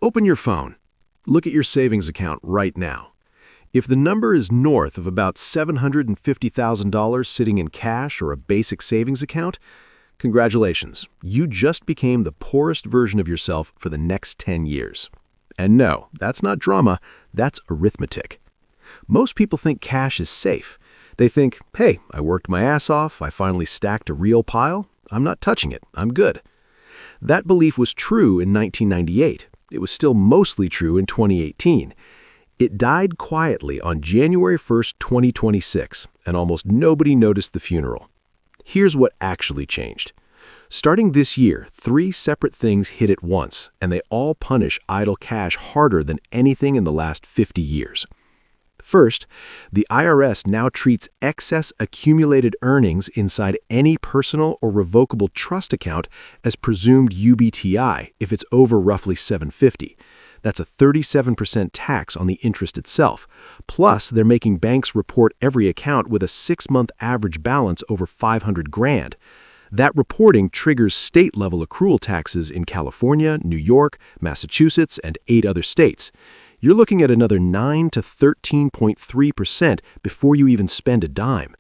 Open your phone. Look at your savings account right now. If the number is north of about $750,000 sitting in cash or a basic savings account, congratulations, you just became the poorest version of yourself for the next 10 years. And no, that's not drama, that's arithmetic. Most people think cash is safe. They think, hey, I worked my ass off, I finally stacked a real pile, I'm not touching it, I'm good. That belief was true in 1998. It was still mostly true in 2018. It died quietly on January 1st, 2026, and almost nobody noticed the funeral. Here's what actually changed. Starting this year, 3 separate things hit at once, and they all punish idle cash harder than anything in the last 50 years. First, the IRS now treats excess accumulated earnings inside any personal or revocable trust account as presumed UBTI if it's over roughly $750. That's a 37% tax on the interest itself. Plus, they're making banks report every account with a 6-month average balance over $500,000. That reporting triggers state-level accrual taxes in California, New York, Massachusetts, and 8 other states. You're looking at another 9 to 13.3% before you even spend a dime.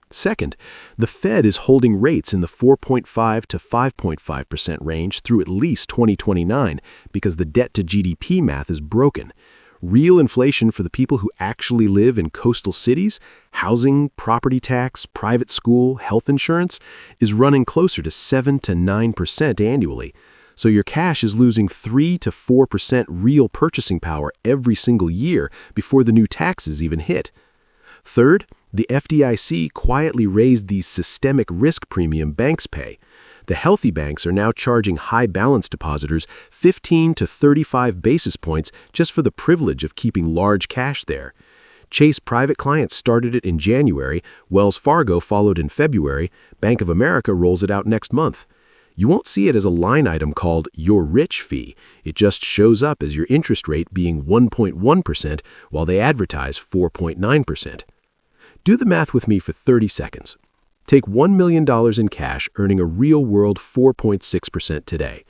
Second, the Fed is holding rates in the 4.5 to 5.5% range through at least 2029 because the debt-to-GDP math is broken. Real inflation for the people who actually live in coastal cities, housing, property tax, private school, health insurance, is running closer to 7 to 9% annually. So your cash is losing 3 to 4% real purchasing power every single year before the new taxes even hit. Third, the FDIC quietly raised the systemic risk premium banks pay. The healthy banks are now charging high balance depositors 15 to 35 basis points just for the privilege of keeping large cash there. Chase Private Clients started it in January, Wells Fargo followed in February, Bank of America rolls it out next month. You won't see it as a line item called your rich fee. It just shows up as your interest rate being 1.1% while they advertise 4.9%. Do the math with me for 30 seconds. Take $1 million in cash earning a real-world 4.6% today.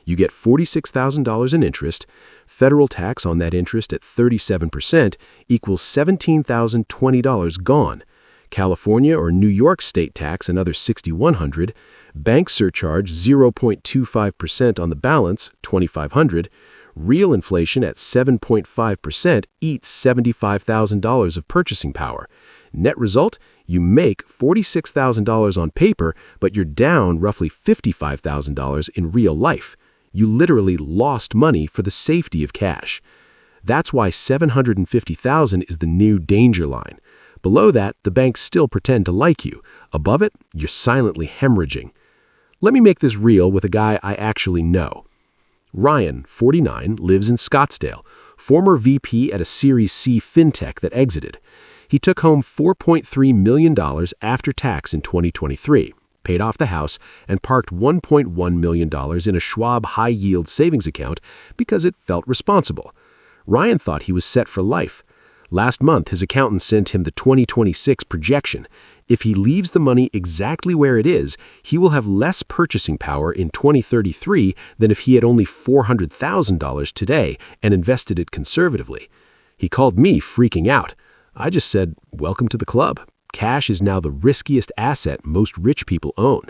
You get $46,000 in interest. Federal tax on that interest at 37% equals $17,020 gone. California or New York state tax another $6,100. Bank surcharge 0.25% on the balance, $2,500. Real inflation at 7.5% eats $75,000 of purchasing power. Net result, you make $46,000 on paper, but you're down roughly $55,000 in real life. You literally lost money for the safety of cash. That's why $750,000 is the new danger line. Below that, the banks still pretend to like you. Above it, you're silently hemorrhaging. Let me make this real with a guy I actually know. Ryan, 49, lives in Scottsdale, former VP at a Series C fintech that exited. He took home $4.3 million after tax in 2023, paid off the house, and parked $1.1 million in a Schwab high-yield savings account because it felt responsible. Ryan thought he was set for life. Last month, his accountant sent him the 2026 projection. If he leaves the money exactly where it is, he will have less purchasing power in 2033 than if he had only $400,000 today and invested it conservatively. He called me freaking out. I just said, welcome to the club. Cash is now the riskiest asset most rich people own.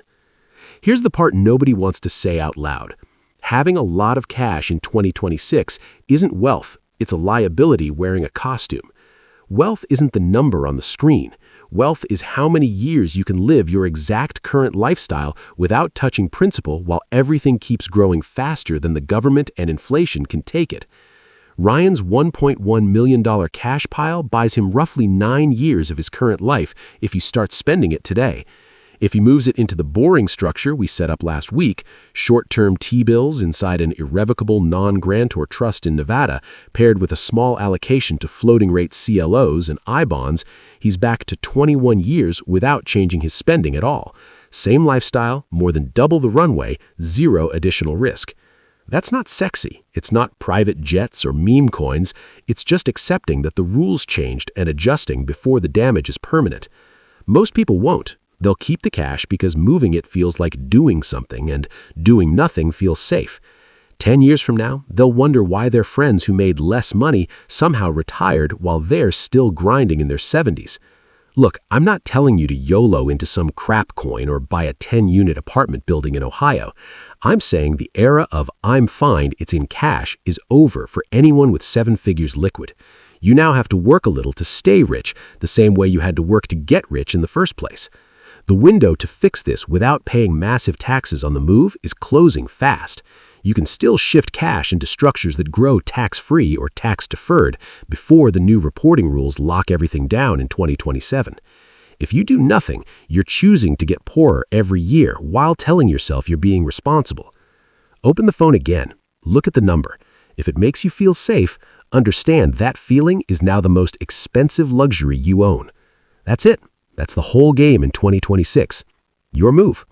Here's the part nobody wants to say out loud. Having a lot of cash in 2026 isn't wealth. It's a liability wearing a costume. Wealth isn't the number on the screen. Wealth is how many years you can live your exact current lifestyle without touching principal while everything keeps growing faster than the government and inflation can take it. Ryan's $1.1 million cash pile buys him roughly 9 years of his current life if he starts spending it today. If he moves it into the boring structure we set up last week, short-term T-bills inside an irrevocable non-grantor trust in Nevada, paired with a small allocation to floating-rate CLOs and I-bonds, he's back to 21 years without changing his spending at all. Same lifestyle, more than double the runway, 0 additional risk. That's not sexy. It's not private jets or meme coins. It's just accepting that the rules changed and adjusting before the damage is permanent. Most people won't. They'll keep the cash because moving it feels like doing something and doing nothing feels safe. 10 years from now, they'll wonder why their friends who made less money somehow retired while they're still grinding in their 70s. Look, I'm not telling you to YOLO into some crap coin or buy a 10-unit apartment building in Ohio. I'm saying the era of "I'm fine, it's in cash" is over for anyone with 7 figures liquid. You now have to work a little to stay rich, the same way you had to work to get rich in the first place. The window to fix this without paying massive taxes on the move is closing fast. You can still shift cash into structures that grow tax-free or tax-deferred before the new reporting rules lock everything down in 2027. If you do nothing, you're choosing to get poorer every year while telling yourself you're being responsible. Open the phone again. Look at the number. If it makes you feel safe, understand that feeling is now the most expensive luxury you own. That's it. That's the whole game in 2026. Your move.